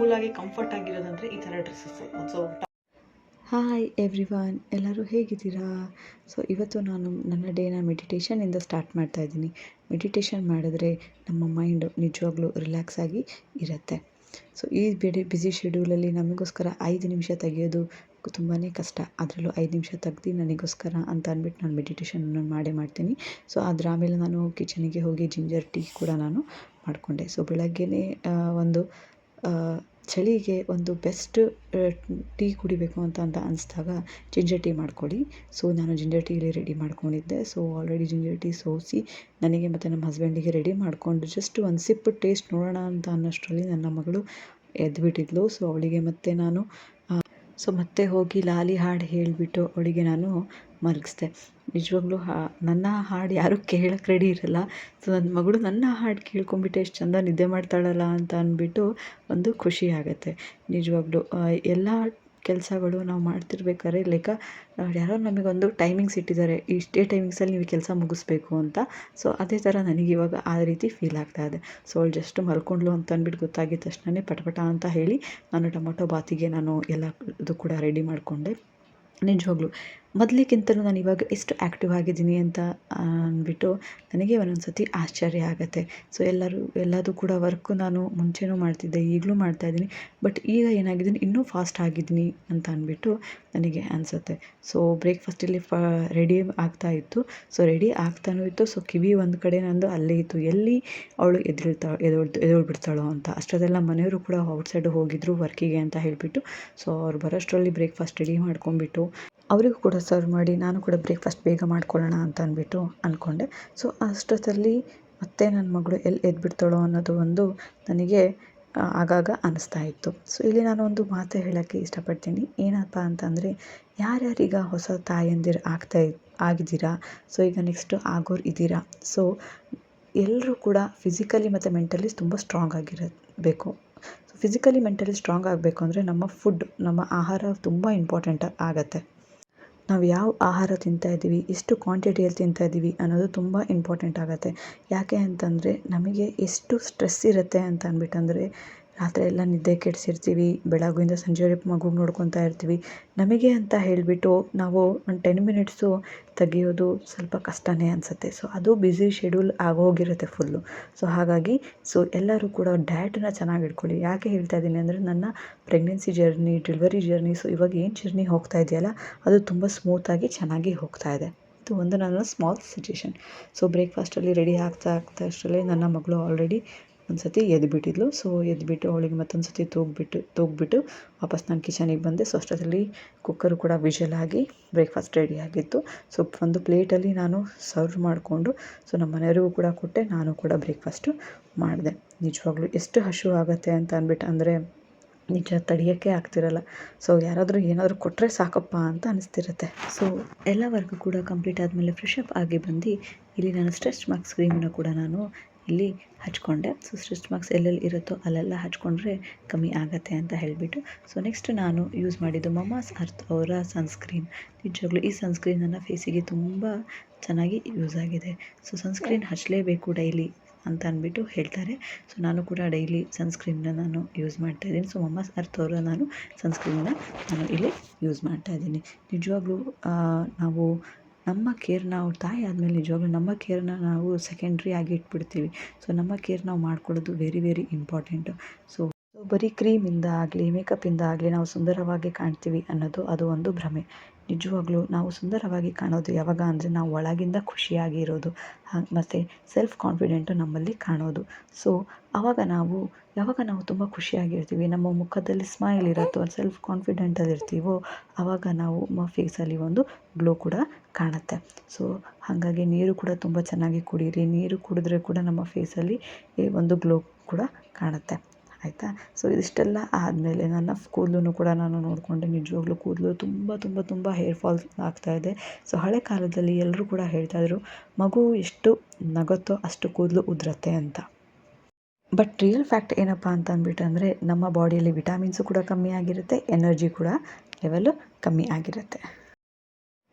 ಕೂಲಾಗಿ comfort ಆಗಿರೋದಂದರೆ ಈ ಥರ ಡ್ರೆಸ್ಸಸ್ಸು. ಸೊ ಹಾಯ್ ಎವ್ರಿವನ್, ಎಲ್ಲರೂ ಹೇಗಿದ್ದೀರಾ? ಸೊ ಇವತ್ತು ನಾನು ನನ್ನ ಡೇನ ಮೆಡಿಟೇಷನಿಂದ ಸ್ಟಾರ್ಟ್ ಮಾಡ್ತಾ ಇದ್ದೀನಿ. ಮೆಡಿಟೇಷನ್ ಮಾಡಿದ್ರೆ ನಮ್ಮ ಮೈಂಡು ನಿಜವಾಗ್ಲೂ ರಿಲ್ಯಾಕ್ಸ್ ಆಗಿ ಇರುತ್ತೆ. ಸೊ ಈ ಬ್ಯುಸಿ ಶೆಡ್ಯೂಲಲ್ಲಿ ನಮಗೋಸ್ಕರ 5 ನಿಮಿಷ ತೆಗೆಯೋದು ತುಂಬಾ ಕಷ್ಟ. ಅದರಲ್ಲೂ 5 ನಿಮಿಷ ತೆಗ್ದು ನನಗೋಸ್ಕರ ಅಂತ ಅಂದ್ಬಿಟ್ಟು ನಾನು ಮೆಡಿಟೇಷನನ್ನು ಮಾಡ್ತೀನಿ. ಸೊ ಅದರ ಆಮೇಲೆ ನಾನು ಕಿಚನಿಗೆ ಹೋಗಿ ಜಿಂಜರ್ ಟೀ ಕೂಡ ನಾನು ಮಾಡಿಕೊಂಡೆ. ಸೊ ಬೆಳಗ್ಗೆನೇ ಒಂದು ಚಳಿಗೆ ಒಂದು ಬೆಸ್ಟ್ ಟೀ ಕುಡಿಬೇಕು ಅಂತ ಅನಿಸ್ದಾಗ ಜಿಂಜರ್ ಟೀ ಮಾಡ್ಕೊಳ್ಳಿ. ಸೊ ನಾನು ಜಿಂಜರ್ ಟೀ ಇಲ್ಲಿ ರೆಡಿ ಮಾಡ್ಕೊಂಡಿದ್ದೆ. ಸೊ ಆಲ್ರೆಡಿ ಜಿಂಜರ್ ಟೀ ಸೋಸಿ ನನಗೆ ಮತ್ತು ನಮ್ಮ ಹಸ್ಬೆಂಡಿಗೆ ರೆಡಿ ಮಾಡಿಕೊಂಡು ಜಸ್ಟ್ ಒಂದು ಸಿಪ್ ಟೇಸ್ಟ್ ನೋಡೋಣ ಅಂತ ಅನ್ನೋಷ್ಟರಲ್ಲಿ ನನ್ನ ಮಗಳು ಎದ್ದುಬಿಟ್ಟಿದ್ಲು. ಸೊ ಅವಳಿಗೆ ಮತ್ತೆ ಹೋಗಿ ಲಾಲಿ ಹಾಡು ಹೇಳಿಬಿಟ್ಟು ಅವಳಿಗೆ ನಾನು ಮಲಗಿಸ್ದೆ. ನಿಜವಾಗ್ಲೂ ನನ್ನ ಹಾಡು ಯಾರೂ ಕೇಳೋಕ್ಕೆ ರೆಡಿ ಇರಲ್ಲ. ಸೊ ನನ್ನ ಮಗಳು ನನ್ನ ಹಾಡು ಕೇಳ್ಕೊಂಬಿಟ್ಟು ಎಷ್ಟು ಚೆಂದ ನಿದ್ದೆ ಮಾಡ್ತಾಳಲ್ಲ ಅಂತ ಅಂದ್ಬಿಟ್ಟು ಒಂದು ಖುಷಿ ಆಗುತ್ತೆ. ನಿಜವಾಗ್ಲೂ ಎಲ್ಲ ಕೆಲಸಗಳು ನಾವು ಮಾಡ್ತಿರ್ಬೇಕಾದ್ರೆ ಯಾರೋ ನಮಗೊಂದು ಟೈಮಿಂಗ್ಸ್ ಇಟ್ಟಿದ್ದಾರೆ, ಇಷ್ಟೇ ಟೈಮಿಂಗ್ಸಲ್ಲಿ ನೀವು ಕೆಲಸ ಮುಗಿಸ್ಬೇಕು ಅಂತ. ಸೊ ಅದೇ ಥರ ನನಗಿವಾಗ ಆ ರೀತಿ ಫೀಲ್ ಆಗ್ತಾ ಇದೆ. ಸೊ ಅವಳು ಜಸ್ಟ್ ಮಲ್ಕೊಂಡ್ಲು ಅಂತ ಅಂದ್ಬಿಟ್ಟು ಗೊತ್ತಾಗಿದ್ದ ತಕ್ಷಣ ಪಟಪಟ ಅಂತ ಹೇಳಿ ನಾನು ಟೊಮೊಟೊ ಬಾತಿಗೆ ನಾನು ಎಲ್ಲದು ಕೂಡ ರೆಡಿ ಮಾಡಿಕೊಂಡೆ. ನಿಜವಾಗ್ಲೂ ಮೊದಲಿಗಿಂತಲೂ ನಾನು ಇವಾಗ ಎಷ್ಟು ಆ್ಯಕ್ಟಿವ್ ಆಗಿದ್ದೀನಿ ಅಂತ ಅಂದ್ಬಿಟ್ಟು ನನಗೆ ಒಂದೊಂದು ಸತಿ ಆಶ್ಚರ್ಯ ಆಗುತ್ತೆ. ಸೊ ಎಲ್ಲದೂ ಕೂಡ ವರ್ಕು ನಾನು ಮುಂಚೆನೂ ಮಾಡ್ತಿದ್ದೆ, ಈಗಲೂ ಮಾಡ್ತಾಯಿದ್ದೀನಿ. ಬಟ್ ಈಗ ಏನಾಗಿದ್ದೀನಿ, ಇನ್ನೂ ಫಾಸ್ಟ್ ಆಗಿದ್ದೀನಿ ಅಂತ ಅಂದ್ಬಿಟ್ಟು ನನಗೆ ಅನಿಸುತ್ತೆ. ಸೊ ಬ್ರೇಕ್ಫಾಸ್ಟಲ್ಲಿ ರೆಡಿ ಆಗ್ತಾಯಿತ್ತು. ಸೊ ರೆಡಿ ಆಗ್ತಾನೂ ಇತ್ತು. ಸೊ ಕಿವಿ ಒಂದು ಕಡೆ ನಂದು ಅಲ್ಲೇ ಇತ್ತು, ಎಲ್ಲಿ ಅವಳು ಎದ್ದೇಳ್ಬಿಡ್ತಾಳೋ ಅಂತ. ಅಷ್ಟೊಂದೆಲ್ಲ ಮನೆಯವರು ಕೂಡ ಔಟ್ಸೈಡ್ ಹೋಗಿದ್ರು ವರ್ಕಿಗೆ ಅಂತ ಹೇಳಿಬಿಟ್ಟು. ಸೊ ಅವ್ರು ಬರೋಷ್ಟರಲ್ಲಿ ಬ್ರೇಕ್ಫಾಸ್ಟ್ ರೆಡಿ ಮಾಡ್ಕೊಂಡ್ಬಿಟ್ಟು ಅವರಿಗೂ ಕೂಡ ಸರ್ವ್ ಮಾಡಿ ನಾನು ಕೂಡ ಬ್ರೇಕ್ಫಾಸ್ಟ್ ಬೇಗ ಮಾಡ್ಕೊಳ್ಳೋಣ ಅಂತ ಅಂದ್ಬಿಟ್ಟು ಅಂದ್ಕೊಂಡೆ. ಸೊ ಅಷ್ಟೊತ್ತಲ್ಲಿ ಮತ್ತೆ ನನ್ನ ಮಗಳು ಎಲ್ಲಿ ಎದ್ಬಿಡ್ತಾಳೋ ಅನ್ನೋದು ಒಂದು ನನಗೆ ಆಗಾಗ ಅನ್ನಿಸ್ತಾ ಇತ್ತು. ಸೊ ಇಲ್ಲಿ ನಾನು ಒಂದು ಮಾತು ಹೇಳೋಕ್ಕೆ ಇಷ್ಟಪಡ್ತೀನಿ. ಏನಪ್ಪ ಅಂತಂದರೆ, ಯಾರ್ಯಾರೀಗ ಹೊಸ ತಾಯಂದಿರು ಆಗಿದ್ದೀರಾ, ಸೊ ಈಗ ನೆಕ್ಸ್ಟು ಆಗೋರು ಇದ್ದೀರಾ. ಸೊ ಎಲ್ಲರೂ ಕೂಡ ಫಿಸಿಕಲಿ ಮತ್ತು ಮೆಂಟಲಿ ತುಂಬ ಸ್ಟ್ರಾಂಗ್ ಆಗಿರಬೇಕು. ಸೊ ಫಿಸಿಕಲಿ ಮೆಂಟಲಿ ಸ್ಟ್ರಾಂಗ್ ಆಗಬೇಕು ಅಂದರೆ ನಮ್ಮ ಆಹಾರ ತುಂಬ ಇಂಪಾರ್ಟೆಂಟ್ ಆಗುತ್ತೆ. ನಾವು ಯಾವ ಆಹಾರ ತಿಂತಾಯಿದ್ದೀವಿ, ಎಷ್ಟು ಕ್ವಾಂಟಿಟಿಯಲ್ಲಿ ತಿಂತಾಯಿದ್ದೀವಿ ಅನ್ನೋದು ತುಂಬ ಇಂಪಾರ್ಟೆಂಟ್ ಆಗುತ್ತೆ. ಯಾಕೆ ಅಂತಂದರೆ, ನಮಗೆ ಎಷ್ಟು ಸ್ಟ್ರೆಸ್ ಇರುತ್ತೆ ಅಂತ ಅಂದ್ಬಿಟ್ಟಂದರೆ, ರಾತ್ರಿ ಎಲ್ಲ ನಿದ್ದೆ ಕೆಡಿಸಿರ್ತೀವಿ, ಬೆಳಗ್ಗಿಂದ ಸಂಜೆವರೆಗೆ ಮಗು ನೋಡ್ಕೊತಾ ಇರ್ತೀವಿ. ನಮಗೆ ಅಂತ ಹೇಳಿಬಿಟ್ಟು ನಾವು ಒಂದು 10 ಮಿನಿಟ್ಸು ತೆಗಿಯೋದು ಸ್ವಲ್ಪ ಕಷ್ಟನೇ ಅನಿಸುತ್ತೆ. ಸೊ ಅದು ಬ್ಯುಸಿ ಶೆಡ್ಯೂಲ್ ಆಗೋಗಿರುತ್ತೆ ಫುಲ್ಲು. ಸೊ ಹಾಗಾಗಿ ಎಲ್ಲರೂ ಕೂಡ ಡಯಟನ್ನು ಚೆನ್ನಾಗಿ ಇಟ್ಕೊಳ್ಳಿ. ಯಾಕೆ ಹೇಳ್ತಾ ಇದ್ದೀನಿ ಅಂದರೆ, ನನ್ನ pregnancy journey, delivery journey, so ಇವಾಗ ಏನು ಜರ್ನಿ ಹೋಗ್ತಾ ಇದೆಯಲ್ಲ, ಅದು ತುಂಬ ಸ್ಮೂತಾಗಿ ಚೆನ್ನಾಗಿ ಹೋಗ್ತಾ ಇದೆ. ಇದು ಒಂದು ನನ್ನ ಸ್ಮಾಲ್ ಸಜೆಷನ್. ಸೊ ಬ್ರೇಕ್ಫಾಸ್ಟಲ್ಲಿ ರೆಡಿ ಆಗ್ತಾ ಅಷ್ಟರಲ್ಲೇ ನನ್ನ ಮಗಳು ಆಲ್ರೆಡಿ ಒಂದು ಸತಿ ಎದ್ದುಬಿಟ್ಟಿದ್ಲು. ಸೊ ಎದ್ದುಬಿಟ್ಟು ಅವಳಿಗೆ ಮತ್ತೊಂದು ಸತಿ ತೂಗ್ಬಿಟ್ಟು ವಾಪಸ್ ನಾನು ಕಿಚನಿಗೆ ಬಂದೆ. ಸೊ ಅಷ್ಟರಲ್ಲಿ ಕುಕ್ಕರು ಕೂಡ ವಿಷಲ್ ಆಗಿ ಬ್ರೇಕ್ಫಾಸ್ಟ್ ರೆಡಿ ಆಗಿತ್ತು. ಸೊ ಒಂದು ಪ್ಲೇಟಲ್ಲಿ ನಾನು ಸರ್ವ್ ಮಾಡಿಕೊಂಡು ಸೊ ನಮ್ಮ ಮನೆಯವರಿಗೂ ಕೂಡ ಕೊಟ್ಟೆ, ನಾನು ಕೂಡ ಬ್ರೇಕ್ಫಾಸ್ಟು ಮಾಡಿದೆ. ನಿಜವಾಗ್ಲೂ ಎಷ್ಟು ಹಸಿವು ಆಗುತ್ತೆ ಅಂತ ಅಂದರೆ ನಿಜ ತಡೆಯೋಕ್ಕೆ ಆಗ್ತಿರಲ್ಲ. ಸೊ ಯಾರಾದರೂ ಏನಾದರೂ ಕೊಟ್ಟರೆ ಸಾಕಪ್ಪ ಅಂತ ಅನಿಸ್ತಿರುತ್ತೆ. ಸೊ ಎಲ್ಲ ವರ್ಕು ಕೂಡ ಕಂಪ್ಲೀಟ್ ಆದಮೇಲೆ ಫ್ರೆಶ್ ಅಪ್ ಆಗಿ ಬಂದು ಇಲ್ಲಿ ನಾನು ಸ್ಟ್ರೆಚ್ ಮಾರ್ಕ್ಸ್ ಕ್ರೀಮನ್ನು ಕೂಡ ನಾನು ಇಲ್ಲಿ ಹಚ್ಕೊಂಡೆ. ಸೊ ಸ್ಟ್ರೆಚ್ ಮಾರ್ಕ್ಸ್ ಎಲ್ಲೆಲ್ಲಿ ಇರುತ್ತೋ ಅಲ್ಲೆಲ್ಲ ಹಚ್ಕೊಂಡ್ರೆ ಕಮ್ಮಿ ಆಗುತ್ತೆ ಅಂತ ಹೇಳಿಬಿಟ್ಟು. ಸೊ ನೆಕ್ಸ್ಟ್ ನಾನು ಯೂಸ್ ಮಾಡಿದ್ದು ಮಮಾಸ್ ಅರ್ತ್ ಅವರ ಸನ್ಸ್ಕ್ರೀನ್. ನಿಜವಾಗ್ಲೂ ಈ ಸನ್ಸ್ಕ್ರೀನ್ ನನ್ನ ಫೇಸಿಗೆ ತುಂಬ ಚೆನ್ನಾಗಿ ಯೂಸ್ ಆಗಿದೆ. ಸೊ ಸನ್ಸ್ಕ್ರೀನ್ ಹಚ್ಚಲೇಬೇಕು ಡೈಲಿ ಅಂತ ಅಂದ್ಬಿಟ್ಟು ಹೇಳ್ತಾರೆ. ಸೊ ನಾನು ಕೂಡ ಡೈಲಿ ಸನ್ಸ್ಕ್ರೀನ್ನ ನಾನು ಯೂಸ್ ಮಾಡ್ತಾಯಿದ್ದೀನಿ. ಸೊ ಮಮಾಸ್ ಅರ್ತ್ ಅವರ ನಾನು ಸನ್ಸ್ಕ್ರೀನ್ನ ನಾನು ಇಲ್ಲಿ ಯೂಸ್ ಮಾಡ್ತಾಯಿದ್ದೀನಿ. ನಿಜವಾಗ್ಲೂ ನಾವು ನಮ್ಮ ಕೇರ್, ನಾವು ತಾಯಿ ಆದಮೇಲೆ ನಿಜವಾಗ್ಲೂ ನಮ್ಮ ಕೇರ್ನ ನಾವು ಸೆಕೆಂಡ್ರಿ ಆಗಿ ಇಟ್ಬಿಡ್ತೀವಿ. ಸೊ ನಮ್ಮ ಕೇರ್ ನಾವು ಮಾಡ್ಕೊಳ್ಳೋದು ವೆರಿ ವೆರಿ ಇಂಪಾರ್ಟೆಂಟು. ಸೊ ಬರೀ ಕ್ರೀಮಿಂದ ಆಗಲಿ ಮೇಕಪ್ಪಿಂದ ಆಗಲಿ ನಾವು ಸುಂದರವಾಗಿ ಕಾಣ್ತೀವಿ ಅನ್ನೋದು ಅದು ಒಂದು ಭ್ರಮೆ. ನಿಜವಾಗ್ಲೂ ನಾವು ಸುಂದರವಾಗಿ ಕಾಣೋದು ಯಾವಾಗ ಅಂದರೆ, ನಾವು ಒಳಗಿಂದ ಖುಷಿಯಾಗಿ ಇರೋದು ಮತ್ತು ಸೆಲ್ಫ್ ಕಾನ್ಫಿಡೆಂಟು ನಮ್ಮಲ್ಲಿ ಕಾಣೋದು. ಸೊ ಯಾವಾಗ ನಾವು ತುಂಬ ಖುಷಿಯಾಗಿರ್ತೀವಿ, ನಮ್ಮ ಮುಖದಲ್ಲಿ ಸ್ಮೈಲ್ ಇರುತ್ತೋ, ಸೆಲ್ಫ್ ಕಾನ್ಫಿಡೆಂಟಲ್ಲಿ ಇರ್ತೀವೋ, ಆವಾಗ ನಾವು ಫೇಸಲ್ಲಿ ಒಂದು ಗ್ಲೋ ಕೂಡ ಕಾಣುತ್ತೆ. ಸೊ ಹಾಗಾಗಿ ನೀರು ಕೂಡ ತುಂಬ ಚೆನ್ನಾಗಿ ಕುಡೀರಿ. ನೀರು ಕುಡಿದ್ರೆ ಕೂಡ ನಮ್ಮ ಫೇಸಲ್ಲಿ ಒಂದು ಗ್ಲೋ ಕೂಡ ಕಾಣುತ್ತೆ. ಆಯಿತಾ? ಸೊ ಇದಿಷ್ಟೆಲ್ಲ ಆದಮೇಲೆ ನನ್ನ ಕೂದಲು ಕೂಡ ನಾನು ನೋಡಿಕೊಂಡೆ. ನಿಜವಾಗ್ಲೂ ಕೂದಲು ತುಂಬ ಹೇರ್ ಫಾಲ್ ಆಗ್ತಾಯಿದೆ. ಸೊ ಹಳೆ ಕಾಲದಲ್ಲಿ ಎಲ್ಲರೂ ಕೂಡ ಹೇಳ್ತಾಯಿದ್ರು, ಮಗು ಎಷ್ಟು ನಗುತ್ತೋ ಅಷ್ಟು ಕೂದಲು ಉದುರುತ್ತೆ ಅಂತ. ಬಟ್ ರಿಯಲ್ ಫ್ಯಾಕ್ಟ್ ಏನಪ್ಪ ಅಂತ ಅಂದ್ಬಿಟ್ಟಂದರೆ, ನಮ್ಮ ಬಾಡಿಯಲ್ಲಿ ವಿಟಮಿನ್ಸು ಕೂಡ ಕಮ್ಮಿ ಆಗಿರುತ್ತೆ, ಎನರ್ಜಿ ಕೂಡ ಲೆವೆಲು ಕಮ್ಮಿ ಆಗಿರುತ್ತೆ.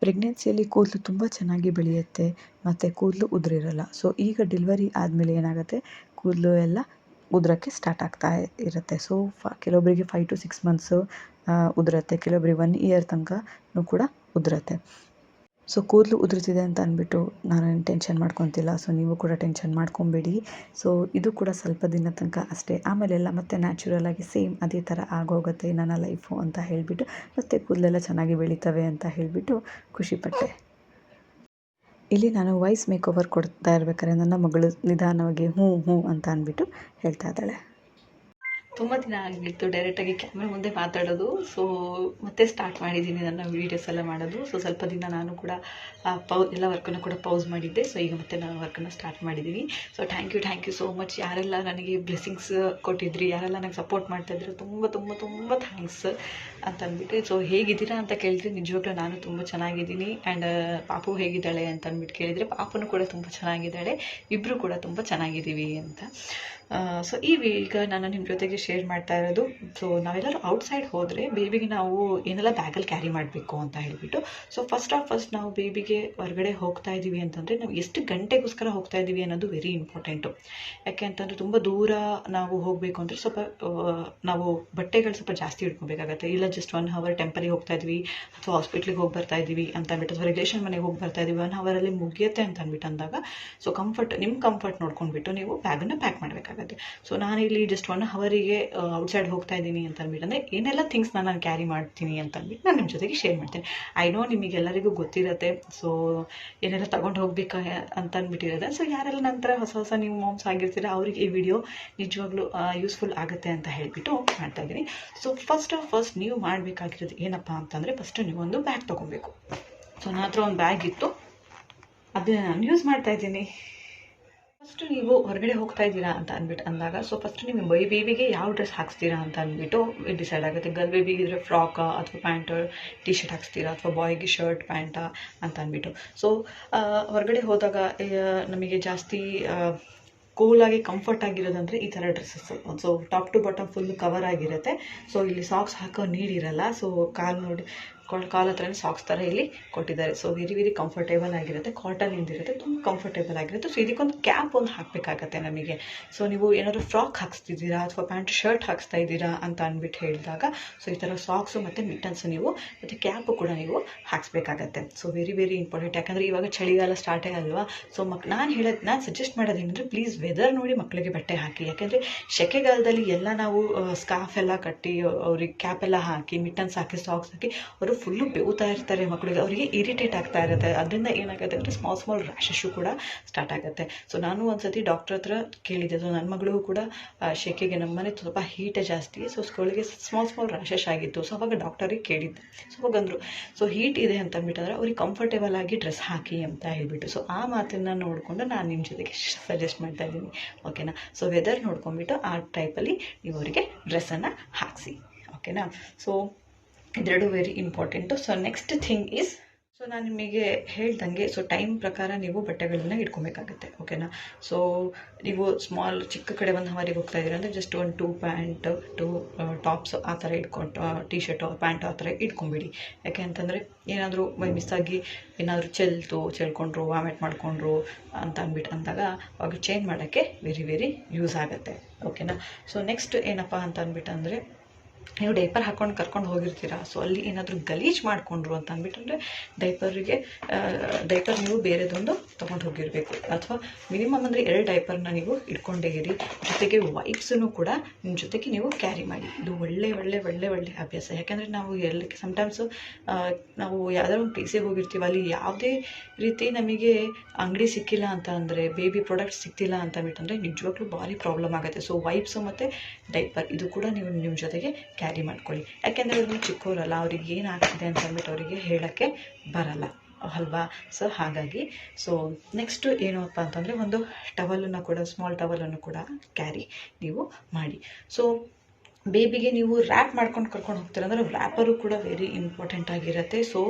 ಪ್ರೆಗ್ನೆನ್ಸಿಯಲ್ಲಿ ಕೂದಲು ತುಂಬ ಚೆನ್ನಾಗಿ ಬೆಳೆಯುತ್ತೆ ಮತ್ತು ಕೂದಲು ಉದುರಿರಲ್ಲ. ಸೊ ಈಗ ಡೆಲಿವರಿ ಆದಮೇಲೆ ಏನಾಗುತ್ತೆ, ಕೂದಲು ಎಲ್ಲ ಉದುರೋಕ್ಕೆ ಸ್ಟಾರ್ಟ್ ಆಗ್ತಾ ಇರುತ್ತೆ. ಸೊ ಕೆಲವೊಬ್ಬರಿಗೆ 5 to 6 ಮಂತ್ಸು ಉದುರುತ್ತೆ, ಕೆಲವೊಬ್ಬರಿಗೆ 1 year ತನಕನೂ ಕೂಡ ಉದುರುತ್ತೆ. ಸೊ ಕೂದಲು ಉದುರ್ತಿದೆ ಅಂತ ಅಂದ್ಬಿಟ್ಟು ನಾನೇನು ಟೆನ್ಷನ್ ಮಾಡ್ಕೊತಿಲ್ಲ. ಸೊ ನೀವು ಕೂಡ ಟೆನ್ಷನ್ ಮಾಡ್ಕೊಬೇಡಿ. ಸೊ ಇದು ಕೂಡ ಸ್ವಲ್ಪ ದಿನ ತನಕ ಅಷ್ಟೇ, ಆಮೇಲೆಲ್ಲ ಮತ್ತೆ ನ್ಯಾಚುರಲ್ ಆಗಿ ಸೇಮ್ ಅದೇ ಥರ ಆಗೋಗುತ್ತೆ ನನ್ನ ಲೈಫು ಅಂತ ಹೇಳಿಬಿಟ್ಟು, ಮತ್ತು ಕೂದಲೆಲ್ಲ ಚೆನ್ನಾಗಿ ಬೆಳೀತವೆ ಅಂತ ಹೇಳಿಬಿಟ್ಟು ಖುಷಿಪಟ್ಟೆ. ಇಲ್ಲಿ ನಾನು ವಾಯ್ಸ್ ಮೇಕೋವರ್ ಕೊಡ್ತಾ ಇರ್ಬೇಕಾದ್ರೆ ನನ್ನ ಮಗಳು ನಿಧಾನವಾಗಿ ಹ್ಞೂ ಹ್ಞೂ ಅಂತ ಅಂದ್ಬಿಟ್ಟು ಹೇಳ್ತಾ ಇದ್ದಾಳೆ. ತುಂಬ ದಿನ ಆಗಿತ್ತು ಡೈರೆಕ್ಟಾಗಿ ಕ್ಯಾಮ್ರಾ ಮುಂದೆ ಮಾತಾಡೋದು. ಸೊ ಮತ್ತೆ ಸ್ಟಾರ್ಟ್ ಮಾಡಿದ್ದೀನಿ ನನ್ನ ವೀಡಿಯೋಸ್ ಎಲ್ಲ ಮಾಡೋದು. ಸೊ ಸ್ವಲ್ಪ ದಿನ ನಾನು ಕೂಡ ಎಲ್ಲ ವರ್ಕನ್ನು ಕೂಡ ಪೌಸ್ ಮಾಡಿದ್ದೆ. ಸೊ ಈಗ ಮತ್ತೆ ನಾನು ವರ್ಕನ್ನು ಸ್ಟಾರ್ಟ್ ಮಾಡಿದ್ದೀನಿ. So thank you so much. ಯಾರೆಲ್ಲ ನನಗೆ ಬ್ಲೆಸ್ಸಿಂಗ್ಸ್ ಕೊಟ್ಟಿದ್ರಿ, ಯಾರೆಲ್ಲ ನನಗೆ ಸಪೋರ್ಟ್ ಮಾಡ್ತಾಯಿದ್ರು, ತುಂಬ ತುಂಬ ತುಂಬ ಥ್ಯಾಂಕ್ಸ್ ಅಂತ ಅಂದ್ಬಿಟ್ಟು. ಸೊ ಹೇಗಿದ್ದೀರಾ ಅಂತ ಕೇಳಿದ್ರೆ ನಿಜವಾಗ್ಲೂ ನಾನು ತುಂಬ ಚೆನ್ನಾಗಿದ್ದೀನಿ. ಆ್ಯಂಡ್ ಪಾಪು ಹೇಗಿದ್ದಾಳೆ ಅಂತ ಅಂದ್ಬಿಟ್ಟು ಕೇಳಿದರೆ ಪಾಪುನು ಕೂಡ ತುಂಬ ಚೆನ್ನಾಗಿದ್ದಾಳೆ, ಇಬ್ಬರು ಕೂಡ ತುಂಬ ಚೆನ್ನಾಗಿದ್ದೀವಿ ಅಂತ. ಸೊ ಈಗ ನಾನು ನಿಮ್ಮ ಜೊತೆಗೆ ಶೇರ್ ಮಾಡ್ತಾ ಇರೋದು, ಸೊ ನಾವೆಲ್ಲರೂ ಔಟ್ಸೈಡ್ ಹೋದರೆ ಬೇಬಿಗೆ ನಾವು ಏನೆಲ್ಲ ಬ್ಯಾಗಲ್ಲಿ ಕ್ಯಾರಿ ಮಾಡಬೇಕು ಅಂತ ಹೇಳಿಬಿಟ್ಟು. ಸೊ ಫಸ್ಟ್ ನಾವು ಬೇಬಿಗೆ ಹೊರಗಡೆ ಹೋಗ್ತಾ ಇದ್ದೀವಿ ಅಂತಂದರೆ ನಾವು ಎಷ್ಟು ಗಂಟೆಗೋಸ್ಕರ ಹೋಗ್ತಾ ಇದ್ದೀವಿ ಅನ್ನೋದು ವೆರಿ ಇಂಪಾರ್ಟೆಂಟು. ಯಾಕೆ ಅಂತಂದರೆ ತುಂಬ ದೂರ ನಾವು ಹೋಗಬೇಕು ಅಂದರೆ ಸ್ವಲ್ಪ ನಾವು ಬಟ್ಟೆಗಳು ಸ್ವಲ್ಪ ಜಾಸ್ತಿ ಹಿಡ್ಕೊಬೇಕಾಗತ್ತೆ. ಇಲ್ಲ ಜಸ್ಟ್ 1 hour ಟೆಂಪರಿಗೆ ಹೋಗ್ತಾ ಇದ್ವಿ ಅಥವಾ ಹಾಸ್ಪಿಟ್ಲಿಗೆ ಹೋಗಿ ಬರ್ತಾ ಇದ್ದೀವಿ ಅಂತ ಅಂದ್ಬಿಟ್ಟು, ಅಥವಾ ರಿಲೇಷನ್ ಮನೆಗೆ ಹೋಗಿ ಬರ್ತಾ ಇದ್ದೀವಿ, 1 hour ಮುಗಿಯುತ್ತೆ ಅಂತ ಅಂದ್ಬಿಟ್ಟು ಅಂದಾಗ ಸೊ ನಿಮ್ಮ ಕಂಫರ್ಟ್ ನೋಡ್ಕೊಂಡ್ಬಿಟ್ಟು ನೀವು ಬ್ಯಾಗನ್ನು ಪ್ಯಾಕ್ ಮಾಡಬೇಕಾಗುತ್ತೆ. ಸೊ ನಾನಿಲ್ಲಿ ಜಸ್ಟ್ 1 hour ಔಟ್ಸೈಡ್ ಹೋಗ್ತಾ ಇದ್ದೀನಿ ಅಂತ ಅಂದ್ಬಿಟ್ಟು ಅಂದರೆ ಏನೆಲ್ಲ ಥಿಂಗ್ಸ್ ನಾನು ಕ್ಯಾರಿ ಮಾಡ್ತೀನಿ ಅಂತ ಅಂದ್ಬಿಟ್ಟು ನಾನು ನಿಮ್ಮ ಜೊತೆಗೆ ಶೇರ್ ಮಾಡ್ತೀನಿ. ಐ ನೋ ನಿಮಗೆಲ್ಲರಿಗೂ ಗೊತ್ತಿರುತ್ತೆ, ಸೊ ಏನೆಲ್ಲ ತೊಗೊಂಡು ಹೋಗ್ಬೇಕಾ ಅಂತ ಅಂದ್ಬಿಟ್ಟಿರುತ್ತೆ. ಸೊ ಯಾರೆಲ್ಲ ನಂತರ ಹೊಸ ನೀವು ಮಾಮ್ಸ್ ಆಗಿರ್ತೀರ ಅವ್ರಿಗೆ ಈ ವಿಡಿಯೋ ನಿಜವಾಗ್ಲೂ ಯೂಸ್ಫುಲ್ ಆಗುತ್ತೆ ಅಂತ ಹೇಳಿಬಿಟ್ಟು ಮಾಡ್ತಾ ಇದ್ದೀನಿ. ಸೊ ಫಸ್ಟ್ ನೀವು ಮಾಡಬೇಕಾಗಿರೋದು ಏನಪ್ಪ ಅಂತಂದರೆ, ಫಸ್ಟ್ ನೀವೊಂದು ಬ್ಯಾಗ್ ತೊಗೊಬೇಕು. ಸೊ ನನ್ನ ಹತ್ರ ಒಂದು ಬ್ಯಾಗ್ ಇತ್ತು, ಅದನ್ನ ನಾನು ಯೂಸ್ ಮಾಡ್ತಾ ಇದ್ದೀನಿ. ಫಸ್ಟ್ ನೀವು ಹೊರಗಡೆ ಹೋಗ್ತಾ ಇದ್ದೀರಾ ಅಂತ ಅಂದಾಗ ಸೊ ಫಸ್ಟ್ ನೀವು ಬೇಬಿಗೆ ಯಾವ ಡ್ರೆಸ್ ಹಾಕ್ಸ್ತೀರಾ ಅಂತ ಅಂದ್ಬಿಟ್ಟು ಡಿಸೈಡ್ ಆಗುತ್ತೆ. ಗರ್ಲ್ ಬೇಬಿಗೆ ಇದ್ರೆ ಫ್ರಾಕಾ ಅಥವಾ ಪ್ಯಾಂಟ್ ಟಿ ಶರ್ಟ್ ಹಾಕ್ಸ್ತೀರಾ, ಅಥವಾ ಬಾಯ್ಗೆ ಶರ್ಟ್ ಪ್ಯಾಂಟಾ ಅಂತ ಅಂದ್ಬಿಟ್ಟು. ಸೊ ಹೊರಗಡೆ ಹೋದಾಗ ನಮಗೆ ಜಾಸ್ತಿ ಕೂಲಾಗಿ ಕಂಫರ್ಟ್ ಆಗಿರೋದಂದರೆ ಈ ಥರ dresses. So top to bottom full cover ಆಗಿರುತ್ತೆ. ಸೊ ಇಲ್ಲಿ ಸಾಕ್ಸ್ ಹಾಕೋ ನೀಡಿರಲ್ಲ. ಸೊ ಕಾಲು ಹತ್ರನೇ ಸಾಕ್ಸ್ ಥರ ಇಲ್ಲಿ ಕೊಟ್ಟಿದ್ದಾರೆ. ಸೊ ವೆರಿ ಕಂಫರ್ಟೇಬಲ್ ಆಗಿರುತ್ತೆ, ಕಾಟನ್ ಇಂದಿರುತ್ತೆ, ತುಂಬ ಕಂಫರ್ಟೇಬಲ್ ಆಗಿರುತ್ತೆ. ಸೊ ಇದಕ್ಕೊಂದು ಕ್ಯಾಪ್ ಒಂದು ಹಾಕಬೇಕಾಗತ್ತೆ ನಮಗೆ. ಸೊ ನೀವು ಏನಾದರೂ ಫ್ರಾಕ್ ಹಾಕ್ಸ್ತಿದ್ದೀರಾ ಅಥವಾ ಪ್ಯಾಂಟ್ ಶರ್ಟ್ ಹಾಕ್ಸ್ತಾ ಇದ್ದೀರಾ ಅಂತ ಅಂದ್ಬಿಟ್ಟು ಹೇಳಿದಾಗ ಸೊ ಈ ಥರ ಸಾಕ್ಸು ಮತ್ತು ಮಿಟ್ಟನ್ಸ್ ನೀವು ಮತ್ತು ಕ್ಯಾಪು ಕೂಡ ನೀವು ಹಾಕ್ಸ್ಬೇಕಾಗತ್ತೆ. So very important. ಯಾಕಂದರೆ ಇವಾಗ ಚಳಿಗಾಲ ಸ್ಟಾರ್ಟೇ ಅಲ್ವಾ. ಸೊ ನಾನು ಸಜೆಸ್ಟ್ ಮಾಡೋದೇನೆಂದರೆ, ಪ್ಲೀಸ್ ವೆದರ್ ನೋಡಿ ಮಕ್ಕಳಿಗೆ ಬಟ್ಟೆ ಹಾಕಿ. ಯಾಕೆಂದರೆ ಸೆಕೆಗಾಲದಲ್ಲಿ ಎಲ್ಲ ನಾವು ಸ್ಕಾರ್ಫ್ ಎಲ್ಲ ಕಟ್ಟಿ ಅವ್ರಿಗೆ ಕ್ಯಾಪ್ ಎಲ್ಲ ಹಾಕಿ ಮಿಟ್ಟನ್ಸ್ ಹಾಕಿ ಸಾಕ್ಸ್ ಹಾಕಿ ಅವರು ಫುಲ್ಲು ಬೇವ್ತಾ ಇರ್ತಾರೆ. ಮಕ್ಕಳಿಗೆ ಅವರಿಗೆ ಇರಿಟೇಟ್ ಆಗ್ತಾ ಇರುತ್ತೆ. ಅದರಿಂದ ಏನಾಗುತ್ತೆ ಅಂದರೆ ಸ್ಮಾಲ್ ರ್ಯಾಷಸ್ಸು ಕೂಡ ಸ್ಟಾರ್ಟ್ ಆಗುತ್ತೆ. ಸೊ ನಾನು ಒಂದ್ಸತಿ ಡಾಕ್ಟರ್ ಹತ್ರ ಕೇಳಿದ್ದೆ. ಸೊ ನನ್ನ ಮಗಳಿಗೂ ಕೂಡ ಶೆಕೆಗೆ ನಮ್ಮನೆ ಸ್ವಲ್ಪ ಹೀಟೇ ಜಾಸ್ತಿ. ಸೊ ಸ್ಕೂಲಿಗೆ ಸ್ಮಾಲ್ ರ್ಯಾಷಸ್ ಆಗಿತ್ತು. ಸೊ ಅವಾಗ ಡಾಕ್ಟರಿಗೆ ಕೇಳಿದ್ದೆ. ಸೊ ಅವಾಗಂದರು ಸೊ ಹೀಟ್ ಇದೆ ಅಂತ ಅಂದ್ಬಿಟ್ಟಂದ್ರೆ ಅವ್ರಿಗೆ ಕಂಫರ್ಟೇಬಲ್ ಆಗಿ ಡ್ರೆಸ್ ಹಾಕಿ ಅಂತ ಹೇಳ್ಬಿಟ್ಟು. ಸೊ ಆ ಮಾತನ್ನು ನೋಡಿಕೊಂಡು ನಾನು ನಿಮ್ಮ ಜೊತೆಗೆ ಸಜೆಸ್ಟ್ ಮಾಡ್ತಾ ಇದ್ದೀನಿ, ಓಕೆನಾ. ಸೊ ವೆದರ್ ನೋಡ್ಕೊಂಡ್ಬಿಟ್ಟು ಆ ಟೈಪಲ್ಲಿ ನೀವು ಅವರಿಗೆ ಡ್ರೆಸ್ಸನ್ನು ಹಾಕಿಸಿ, ಓಕೆನಾ. ಸೊ ಇದೆರಡು very important. So next thing is, so ನಾನು ನಿಮಗೆ ಹೇಳ್ದಂಗೆ ಸೊ ಟೈಮ್ ಪ್ರಕಾರ ನೀವು ಬಟ್ಟೆಗಳನ್ನ ಇಟ್ಕೊಬೇಕಾಗತ್ತೆ, ಓಕೆನಾ. ಸೊ ನೀವು ಚಿಕ್ಕ ಕಡೆ 1 hour ಹೋಗ್ತಾ ಇದ್ದೀರಾ ಅಂದರೆ ಜಸ್ಟ್ 2 ಪ್ಯಾಂಟ್ 2 ಟಾಪ್ಸ್ ಆ ಥರ ಇಟ್ಕೊಂಡು ಟಿ ಶರ್ಟು ಪ್ಯಾಂಟು ಆ ಥರ ಇಟ್ಕೊಂಬಿಡಿ. ಯಾಕೆ ಅಂತಂದರೆ ಏನಾದರೂ ಮಿಸ್ ಆಗಿ ಏನಾದರೂ ಚೆಲ್ಕೊಂಡ್ರು ವಾಮಿಟ್ ಮಾಡಿಕೊಂಡ್ರು ಅಂತ ಅಂದಾಗ ಅವಾಗ ಚೇಂಜ್ ಮಾಡೋಕ್ಕೆ ವೆರಿ ಯೂಸ್ ಆಗುತ್ತೆ, ಓಕೆನಾ. ಸೊ ನೆಕ್ಸ್ಟ್ ಏನಪ್ಪ ಅಂತ ಅಂದ್ಬಿಟ್ಟಂದರೆ, ನೀವು ಡೈಪರ್ ಹಾಕ್ಕೊಂಡು ಕರ್ಕೊಂಡು ಹೋಗಿರ್ತೀರಾ. ಸೊ ಅಲ್ಲಿ ಏನಾದರೂ ಗಲೀಜು ಮಾಡಿಕೊಂಡ್ರು ಅಂತ ಅಂದ್ಬಿಟ್ಟಂದರೆ ಡೈಪರ್ ನೀವು ಬೇರೆದೊಂದು ತೊಗೊಂಡು ಹೋಗಿರಬೇಕು. ಅಥವಾ ಮಿನಿಮಮ್ ಅಂದರೆ 2 ಡೈಪರ್ನ ನೀವು ಇಟ್ಕೊಂಡೇ ಇರಿ. ಜೊತೆಗೆ ವೈಪ್ಸನ್ನು ಕೂಡ ನಿಮ್ಮ ಜೊತೆಗೆ ನೀವು ಕ್ಯಾರಿ ಮಾಡಿ. ಇದು ಒಳ್ಳೆ ಅಭ್ಯಾಸ. ಯಾಕೆಂದರೆ ನಾವು ಸಮಟೈಮ್ಸು ನಾವು ಯಾವುದಾದ್ರು ಒಂದು ಪ್ಲೇಸಿಗೆ ಹೋಗಿರ್ತೀವಿ, ಅಲ್ಲಿ ಯಾವುದೇ ರೀತಿ ನಮಗೆ ಅಂಗಡಿ ಸಿಕ್ಕಿಲ್ಲ ಅಂತ ಅಂದರೆ, ಬೇಬಿ ಪ್ರಾಡಕ್ಟ್ಸ್ ಸಿಕ್ತಿಲ್ಲ ಅಂತ ಅಂದ್ಬಿಟ್ಟಂದರೆ ನಿಜವಾಗ್ಲೂ ಭಾರಿ ಪ್ರಾಬ್ಲಮ್ ಆಗುತ್ತೆ. ಸೊ ವೈಪ್ಸು ಮತ್ತು ಡೈಪರ್ ಇದು ಕೂಡ ನೀವು ನಿಮ್ಮ ಜೊತೆಗೆ ಕ್ಯಾರಿ ಮಾಡ್ಕೊಳ್ಳಿ. ಯಾಕೆಂದರೆ ಅವ್ರಿಗೆ ಚಿಕ್ಕವರಲ್ಲ, ಅವ್ರಿಗೆ ಏನಾಗ್ತಿದೆ ಅಂತ ಅಂದ್ಬಿಟ್ಟು ಅವರಿಗೆ ಹೇಳೋಕ್ಕೆ ಬರಲ್ಲ ಅಲ್ವಾ. ಸೊ ಹಾಗಾಗಿ ಸೊ ನೆಕ್ಸ್ಟು ಏನಪ್ಪ ಅಂತಂದರೆ, ಒಂದು ಟವಲನ್ನು ಕೂಡ ಸ್ಮಾಲ್ ಟವಲನ್ನು ಕೂಡ ಕ್ಯಾರಿ ನೀವು ಮಾಡಿ. ಸೊ ಬೇಬಿಗೆ ನೀವು ರ್ಯಾಪ್ ಮಾಡ್ಕೊಂಡು ಕರ್ಕೊಂಡು ಹೋಗ್ತೀರ ಅಂದರೆ ರ್ಯಾಪರು ಕೂಡ ವೆರಿ ಇಂಪಾರ್ಟೆಂಟ್ ಆಗಿರುತ್ತೆ. ಸೊ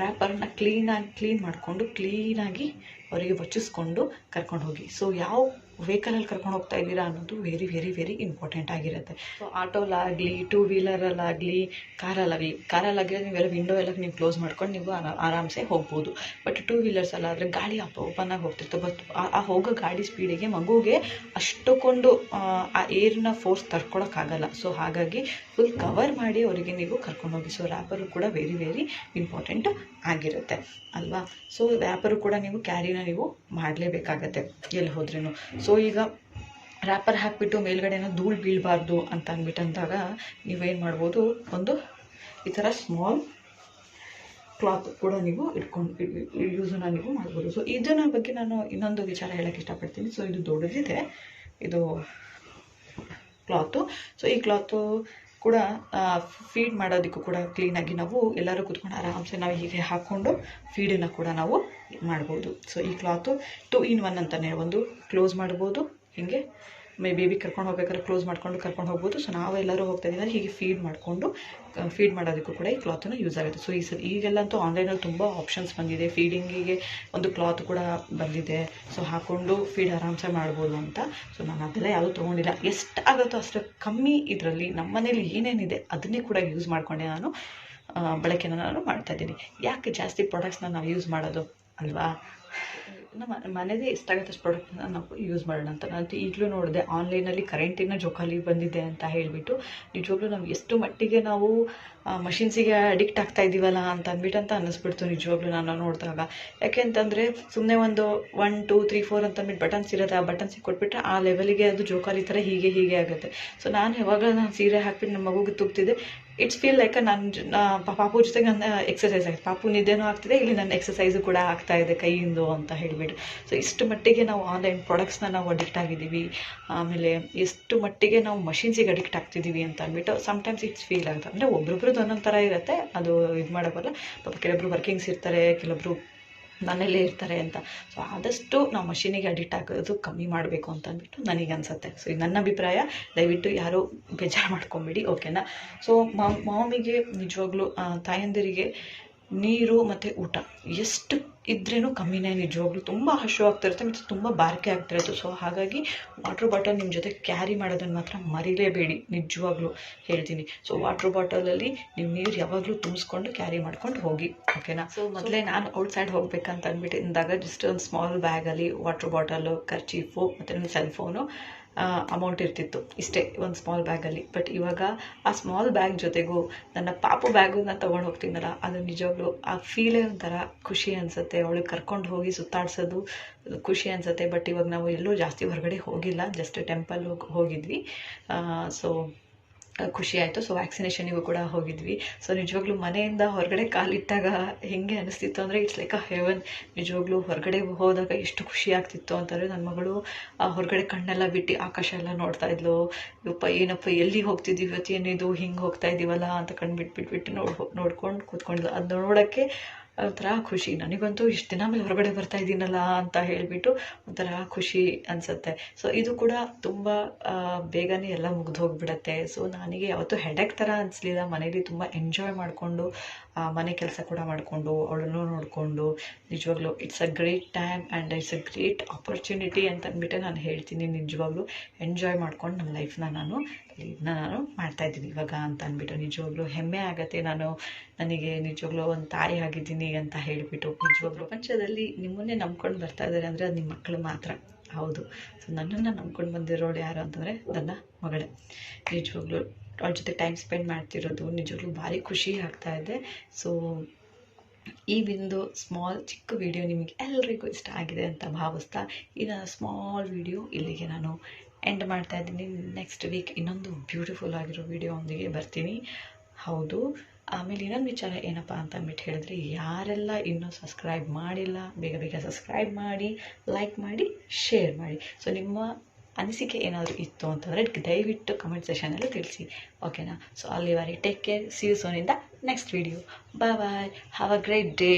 ರ್ಯಾಪರ್ನ ಕ್ಲೀನ್ ಮಾಡಿಕೊಂಡು ಕ್ಲೀನಾಗಿ ಅವರಿಗೆ ಬಚ್ಚಿಸ್ಕೊಂಡು ಕರ್ಕೊಂಡು ಹೋಗಿ. ಸೊ ಯಾವ ವೆಹಿಕಲಲ್ಲಿ ಕರ್ಕೊಂಡು ಹೋಗ್ತಾ ಇದ್ದೀರಾ ಅನ್ನೋದು ವೆರಿ ವೆರಿ ವೆರಿ ಇಂಪಾರ್ಟೆಂಟ್ ಆಗಿರುತ್ತೆ. ಸೊ ಆಟೋಲಾಗಲಿ, ಟೂ ವೀಲರಲ್ಲಾಗಲಿ, ಕಾರಲ್ಲಾಗಲಿ ನೀವೆಲ್ಲ ವಿಂಡೋ ಎಲ್ಲ ನೀವು ಕ್ಲೋಸ್ ಮಾಡ್ಕೊಂಡು ನೀವು ಆರಾಮ್ಸೆ ಹೋಗ್ಬೋದು. ಬಟ್ ಟೂ ವೀಲರ್ಸಲ್ಲಾದರೆ ಗಾಳಿ ಓಪನ್ ಆಗಿ ಹೋಗ್ತಿತ್ತು. ಬಟ್ ಆ ಹೋಗೋ ಗಾಡಿ ಸ್ಪೀಡಿಗೆ ಮಗುಗೆ ಅಷ್ಟಕ್ಕೊಂದು ಆ ಏರ್ನ ಫೋರ್ಸ್ ತಡ್ಕೊಳಕ್ಕಾಗಲ್ಲ. ಸೊ ಹಾಗಾಗಿ ಫುಲ್ ಕವರ್ ಮಾಡಿ ಅವರಿಗೆ ನೀವು ಕರ್ಕೊಂಡೋಗಿ. ಸೊ ರ್ಯಾಪರು ಕೂಡ ವೆರಿ ವೆರಿ ಇಂಪಾರ್ಟೆಂಟ್ ಆಗಿರುತ್ತೆ ಅಲ್ವಾ. ಸೊ ರ್ಯಾಪರು ಕೂಡ ನೀವು ಕ್ಯಾರಿನ ನೀವು ಮಾಡಲೇಬೇಕಾಗತ್ತೆ ಎಲ್ಲಿ ಹೋದ್ರೂ. ಸೊ ಈಗ ರ್ಯಾಪರ್ ಹಾಕಿಬಿಟ್ಟು ಮೇಲ್ಗಡೆನ ಧೂಳು ಬೀಳಬಾರ್ದು ಅಂತ ಅಂದಾಗ ನೀವೇನು ಮಾಡ್ಬೋದು, ಒಂದು ಈ ಥರ ಸ್ಮಾಲ್ ಕ್ಲಾತ್ ಕೂಡ ನೀವು ಯೂಸನ್ನ ನೀವು ಮಾಡ್ಬೋದು. ಸೊ ಇದನ್ನ ಬಗ್ಗೆ ನಾನು ಇನ್ನೊಂದು ವಿಚಾರ ಹೇಳೋಕ್ಕೆ ಇಷ್ಟಪಡ್ತೀನಿ. ಸೊ ಇದು ದೊಡ್ಡದಿದೆ, ಇದು ಕ್ಲಾತು. ಸೊ ಈ ಕ್ಲಾತು ಕೂಡ ಫೀಡ್ ಮಾಡೋದಕ್ಕೂ ಕೂಡ ಕ್ಲೀನಾಗಿ ನಾವು ಎಲ್ಲರೂ ಕೂತ್ಕೊಂಡು ಆರಾಮ್ಸೆ ನಾವು ಹೀಗೆ ಹಾಕ್ಕೊಂಡು ಫೀಡನ್ನು ಕೂಡ ನಾವು ಮಾಡ್ಬೋದು. ಸೊ ಈ ಕ್ಲಾತು 2 in 1 ಅಂತಲೇ, ಒಂದು ಕ್ಲೋಸ್ ಮಾಡ್ಬೋದು, ಹೀಗೆ ಬೇಬಿ ಕರ್ಕೊಂಡು ಹೋಗ್ಬೇಕಾದ್ರೆ ಕ್ಲೋಸ್ ಮಾಡ್ಕೊಂಡು ಕರ್ಕೊಂಡು ಹೋಗ್ಬೋದು. ಸೊ ನಾವೆಲ್ಲರೂ ಹೋಗ್ತಾ ಇದ್ದೀವಿ ಹೀಗೆ ಫೀಡ್ ಮಾಡೋದಕ್ಕೂ ಕೂಡ ಈ ಕ್ಲಾತನ್ನು ಯೂಸ್ ಆಗುತ್ತೆ. ಸೊ ಈಗೆಲ್ಲಂತೂ ಆನ್ಲೈನಲ್ಲಿ ತುಂಬ ಆಪ್ಷನ್ಸ್ ಬಂದಿದೆ. ಫೀಡಿಂಗಿಗೆ ಒಂದು ಕ್ಲಾತ್ ಕೂಡ ಬಂದಿದೆ. ಸೊ ಹಾಕ್ಕೊಂಡು ಫೀಡ್ ಆರಾಮ್ಸೆ ಮಾಡ್ಬೋದು ಅಂತ. ಸೊ ನಾನು ಅದೆಲ್ಲ ಯಾವುದೂ ತೊಗೊಂಡಿಲ್ಲ. ಎಷ್ಟು ಆಗುತ್ತೋ ಅಷ್ಟು ಕಮ್ಮಿ ಇದರಲ್ಲಿ ನಮ್ಮ ಮನೇಲಿ ಏನೇನಿದೆ ಅದನ್ನೇ ಕೂಡ ಯೂಸ್ ಮಾಡಿಕೊಂಡೆ ನಾನು ಬಳಕೆನ ನಾನು ಮಾಡ್ತಾಯಿದ್ದೀನಿ. ಯಾಕೆ ಜಾಸ್ತಿ ಪ್ರಾಡಕ್ಟ್ಸ್ನ ನಾವು ಯೂಸ್ ಮಾಡೋದು ಅಲ್ವಾ. ನಮ್ಮ ಮನೆಯದೇ ಎಷ್ಟಾಗುತ್ತೆ ಅಷ್ಟು ಪ್ರಾಡಕ್ಟ್ನ ನಾವು ಯೂಸ್ ಮಾಡೋಣ ಅಂತ. ನಾನು ಈಗಲೂ ನೋಡಿದೆ ಆನ್ಲೈನಲ್ಲಿ ಕರೆಂಟಿನ ಜೋಕಾಲಿ ಬಂದಿದೆ ಅಂತ ಹೇಳಿಬಿಟ್ಟು. ನಿಜವಾಗ್ಲೂ ನಾವು ಎಷ್ಟು ಮಟ್ಟಿಗೆ ನಾವು ಮಷಿನ್ಸಿಗೆ ಅಡಿಕ್ಟ್ ಆಗ್ತಾ ಇದ್ದೀವಲ್ಲ ಅಂತ ಅಂದ್ಬಿಟ್ಟು ಅನ್ನಿಸ್ಬಿಡ್ತು ನಿಜವಾಗ್ಲೂ ನಾನು ನೋಡಿದಾಗ. ಯಾಕೆ ಅಂತಂದರೆ ಸುಮ್ಮನೆ ಒಂದು 1 2 3 4 ಅಂತ ಅಂದ್ಬಿಟ್ಟು ಬಟನ್ಸ್ ಇರುತ್ತೆ. ಆ ಬಟನ್ಸಿಗೆ ಕೊಟ್ಬಿಟ್ರೆ ಆ ಲೆವೆಲಿಗೆ ಅದು ಜೋಕಾಲಿ ಥರ ಹೀಗೆ ಆಗುತ್ತೆ. ಸೊ ನಾನು ಯಾವಾಗ ಸೀರೆ ಹಾಕ್ಬಿಟ್ಟು ನಮ್ಮ ಮಗುಗೆ ತುಗ್ತಿದ್ದೆ, ಇಟ್ಸ್ ಫೀಲ್ ಲೈಕ್ ನನ್ನ ಪಾಪು ಜೊತೆಗೆ ನನ್ನ ಎಕ್ಸಸೈಸ್ ಆಗಿದೆ. ಪಾಪು ನಿದ್ದೆನೂ ಆಗ್ತಿದೆ, ಇಲ್ಲಿ ನನ್ನ ಎಕ್ಸಸೈಸು ಕೂಡ ಆಗ್ತಾ ಇದೆ ಕೈಯಿಂದ ಅಂತ ಹೇಳಿಬಿಟ್ಟು. ಸೊ ಇಷ್ಟು ಮಟ್ಟಿಗೆ ನಾವು ಆನ್ಲೈನ್ ಪ್ರಾಡಕ್ಟ್ಸ್ನ ನಾವು ಅಡಿಕ್ಟ್ ಆಗಿದ್ದೀವಿ. ಆಮೇಲೆ ಎಷ್ಟು ಮಟ್ಟಿಗೆ ನಾವು ಮಷಿನ್ಸಿಗೆ ಅಡಿಕ್ಟ್ ಆಗ್ತಿದ್ದೀವಿ ಅಂತ ಅಂದ್ಬಿಟ್ಟು ಸಮ್ಟೈಮ್ಸ್ ಇಟ್ಸ್ ಫೀಲ್ ಆಗುತ್ತೆ. ಅಂದರೆ ಒಬ್ರೊಬ್ರದ್ದು ಒಂದೊಂದು ಥರ ಇರುತ್ತೆ, ಅದು ಇದು ಮಾಡೋಕ್ಕಲ್ಲ. ಪಾಪ ಕೆಲವೊಬ್ರು ವರ್ಕಿಂಗ್ಸ್ ಇರ್ತಾರೆ, ಕೆಲವೊಬ್ರು ಮನೇಲೇ ಇರ್ತಾರೆ ಅಂತ. ಸೊ ಆದಷ್ಟು ನಾವು ಮಷೀನಿಗೆ ಅಡಿಕ್ಟ್ ಆಗೋದು ಕಮ್ಮಿ ಮಾಡಬೇಕು ಅಂತ ಅಂದ್ಬಿಟ್ಟು ನನಗೆ ಅನಿಸುತ್ತೆ. ಸೊ ಇದು ನನ್ನ ಅಭಿಪ್ರಾಯ, ದಯವಿಟ್ಟು ಯಾರೂ ಬೇಜಾರು ಮಾಡ್ಕೊಂಬಿಡಿ, ಓಕೆನಾ. ಸೊ ಮಾಮಿಗೆ ನಿಜವಾಗ್ಲೂ ತಾಯಂದಿರಿಗೆ ನೀರು ಮತ್ತು ಊಟ ಎಷ್ಟು ಇದ್ರೇನು ಕಮ್ಮಿನೇ. ನಿಜವಾಗ್ಲೂ ತುಂಬ ಹಶು ಆಗ್ತಿರುತ್ತೆ ಮತ್ತು ತುಂಬ ಬಾರಿಕೆ ಆಗ್ತಿರುತ್ತೆ. ಸೊ ಹಾಗಾಗಿ ವಾಟ್ರ್ ಬಾಟಲ್ ನಿಮ್ಮ ಜೊತೆ ಕ್ಯಾರಿ ಮಾಡೋದನ್ನು ಮಾತ್ರ ಮರಿಲೇಬೇಡಿ, ನಿಜವಾಗ್ಲೂ ಹೇಳ್ತೀನಿ. ಸೊ ವಾಟ್ರ್ ಬಾಟಲಲ್ಲಿ ನೀವು ನೀರು ಯಾವಾಗಲೂ ತುಂಬಿಸ್ಕೊಂಡು ಕ್ಯಾರಿ ಮಾಡ್ಕೊಂಡು ಹೋಗಿ, ಓಕೆನಾ. ಸೊ ಮೊದಲೇ ನಾನು ಔಟ್ಸೈಡ್ ಹೋಗ್ಬೇಕಂತ ಅಂದ್ಬಿಟ್ಟು ಇಂದಾಗ ಜಸ್ಟ್ ಒಂದು ಸ್ಮಾಲ್ ಬ್ಯಾಗಲ್ಲಿ ವಾಟ್ರ್ ಬಾಟಲು, ಕರ್ಚೀಫು ಮತ್ತು ನನ್ನ ಸೆಲ್ ಫೋನು ಅಮೌಂಟ್ ಇರ್ತಿತ್ತು, ಇಷ್ಟೇ ಒಂದು ಸ್ಮಾಲ್ ಬ್ಯಾಗಲ್ಲಿ. ಬಟ್ ಇವಾಗ ಆ ಸ್ಮಾಲ್ ಬ್ಯಾಗ್ ಜೊತೆಗೂ ನನ್ನ ಪಾಪು ಬ್ಯಾಗನ್ನ ತೊಗೊಂಡು ಹೋಗ್ತೀನಲ್ಲ, ಅದು ನಿಜವಾಗ್ಲೂ ಆ ಫೀಲೇ ಒಂಥರ ಖುಷಿ ಅನಿಸುತ್ತೆ. ಅವಳಿಗೆ ಕರ್ಕೊಂಡು ಹೋಗಿ ಸುತ್ತಾಡ್ಸೋದು ಖುಷಿ ಅನಿಸುತ್ತೆ. ಬಟ್ ಇವಾಗ ನಾವು ಎಲ್ಲೂ ಜಾಸ್ತಿ ಹೊರಗಡೆ ಹೋಗಿಲ್ಲ, ಜಸ್ಟ್ ಟೆಂಪಲ್ ಹೋಗಿದ್ವಿ. ಸೊ ಖುಷಿ ಆಯಿತು. ಸೊ ವ್ಯಾಕ್ಸಿನೇಷನಿಗೂ ಕೂಡ ಹೋಗಿದ್ವಿ. ಸೊ ನಿಜವಾಗ್ಲೂ ಮನೆಯಿಂದ ಹೊರಗಡೆ ಕಾಲಿಟ್ಟಾಗ ಹೇಗೆ ಅನಿಸ್ತಿತ್ತು ಅಂದರೆ ಇಟ್ಸ್ ಲೈಕ್ ಅ ಹೆವನ್. ನಿಜವಾಗ್ಲೂ ಹೊರಗಡೆ ಹೋದಾಗ ಎಷ್ಟು ಖುಷಿ ಆಗ್ತಿತ್ತು ಅಂತಂದರೆ, ನನ್ನ ಮಗಳು ಹೊರಗಡೆ ಕಣ್ಣೆಲ್ಲ ಬಿಟ್ಟು ಆಕಾಶ ಎಲ್ಲ ನೋಡ್ತಾ ಇದ್ಲು. ಏನಪ್ಪ ಎಲ್ಲಿಗೆ ಹೋಗ್ತಿದ್ದೀವಿ ಇವತ್ತೇನಿದು ಹಿಂಗೆ ಹೋಗ್ತಾ ಇದ್ದೀವಲ್ಲ ಅಂತ ಬಿಟ್ಟು ನೋಡ್ಕೊಂಡು ಕೂತ್ಕೊಂಡಿದ್ಲು. ಅದು ನೋಡೋಕ್ಕೆ ಒಂಥರ ಖುಷಿ. ನನಗಂತೂ ಇಷ್ಟು ದಿನ ಮೇಲೆ ಹೊರಗಡೆ ಬರ್ತಾ ಇದ್ದೀನಲ್ಲ ಅಂತ ಹೇಳಿಬಿಟ್ಟು ಒಂಥರ ಖುಷಿ ಅನಿಸುತ್ತೆ. ಸೊ ಇದು ಕೂಡ ತುಂಬ ಬೇಗನೆ ಎಲ್ಲ ಮುಗ್ದು ಹೋಗಿಬಿಡತ್ತೆ. ಸೊ ನನಗೆ ಯಾವತ್ತೂ ಹೆಡೇಕ್ ಥರ ಅನಿಸ್ಲಿಲ್ಲ. ಮನೇಲಿ ತುಂಬ ಎಂಜಾಯ್ ಮಾಡಿಕೊಂಡು ಮನೆ ಕೆಲಸ ಕೂಡ ಮಾಡಿಕೊಂಡು ಅವಳನ್ನು ನೋಡಿಕೊಂಡು ನಿಜವಾಗ್ಲೂ it's a great time and it's a great opportunity ಅಂತ ಅಂದ್ಬಿಟ್ಟೆ ನಾನು ಹೇಳ್ತೀನಿ. ನಿಜವಾಗ್ಲೂ ಎಂಜಾಯ್ ಮಾಡ್ಕೊಂಡು ನನ್ನ ಲೈಫ್ನ ನಾನು ಮಾಡ್ತಾಯಿದ್ದೀನಿ ಇವಾಗ ಅಂತ ಅಂದ್ಬಿಟ್ಟು ನಿಜವಾಗ್ಲೂ ಹೆಮ್ಮೆ ಆಗುತ್ತೆ. ನನಗೆ ನಿಜವಾಗ್ಲೂ ಒಂದು ತಾಯಿ ಆಗಿದ್ದೀನಿ ಅಂತ ಹೇಳಿಬಿಟ್ಟು. ನಿಜವಾಗ್ಲೂ ಪ್ರಪಂಚದಲ್ಲಿ ನಿಮ್ಮನ್ನೇ ನಂಬ್ಕೊಂಡು ಬರ್ತಾ ಇದ್ದಾರೆ ಅಂದರೆ ಅದು ನಿಮ್ಮ ಮಕ್ಕಳು ಮಾತ್ರ. ಹೌದು. ಸೊ ನನ್ನನ್ನು ನಂಬ್ಕೊಂಡು ಬಂದಿರೋಳು ಯಾರು ಅಂತಂದರೆ ನನ್ನ ಮಗಳೇ. ನಿಜವಾಗ್ಲೂ ಅವಳ ಜೊತೆ ಟೈಮ್ ಸ್ಪೆಂಡ್ ಮಾಡ್ತಿರೋದು ನಿಜವಾಗ್ಲೂ ಭಾರಿ ಖುಷಿ ಆಗ್ತಾ ಇದೆ. ಸೊ ಈ ಒಂದು ಚಿಕ್ಕ ವಿಡಿಯೋ ನಿಮಗೆ ಎಲ್ಲರಿಗೂ ಇಷ್ಟ ಆಗಿದೆ ಅಂತ ಭಾವಿಸ್ತಾ ಈ ನನ್ನ ಸ್ಮಾಲ್ ವಿಡಿಯೋ ಇಲ್ಲಿಗೆ ನಾನು ಎಂಡ್ ಮಾಡ್ತಾ ಇದ್ದೀನಿ. ನೆಕ್ಸ್ಟ್ ವೀಕ್ ಇನ್ನೊಂದು ಬ್ಯೂಟಿಫುಲ್ ಆಗಿರೋ ವಿಡಿಯೋ ಒಂದಿಗೆ ಬರ್ತೀನಿ. ಹೌದು. ಆಮೇಲೆ ಇನ್ನೊಂದು ವಿಚಾರ ಏನಪ್ಪ ಅಂತ ಅಂದ್ಬಿಟ್ಟು ಹೇಳಿದ್ರೆ, ಯಾರೆಲ್ಲ ಇನ್ನೂ ಸಬ್ಸ್ಕ್ರೈಬ್ ಮಾಡಿಲ್ಲ ಬೇಗ ಸಬ್ಸ್ಕ್ರೈಬ್ ಮಾಡಿ, ಲೈಕ್ ಮಾಡಿ, ಶೇರ್ ಮಾಡಿ. ಸೊ ನಿಮ್ಮ ಅನಿಸಿಕೆ ಏನಾದರೂ ಇತ್ತು ಅಂತಂದರೆ ದಯವಿಟ್ಟು ಕಮೆಂಟ್ ಸೆಷನಲ್ಲಿ ತಿಳಿಸಿ, ಓಕೆನಾ. ಸೊ ಅಲ್ಲಿವರೆಗೆ take care. See you soon in the next video. Bye. Have a great day.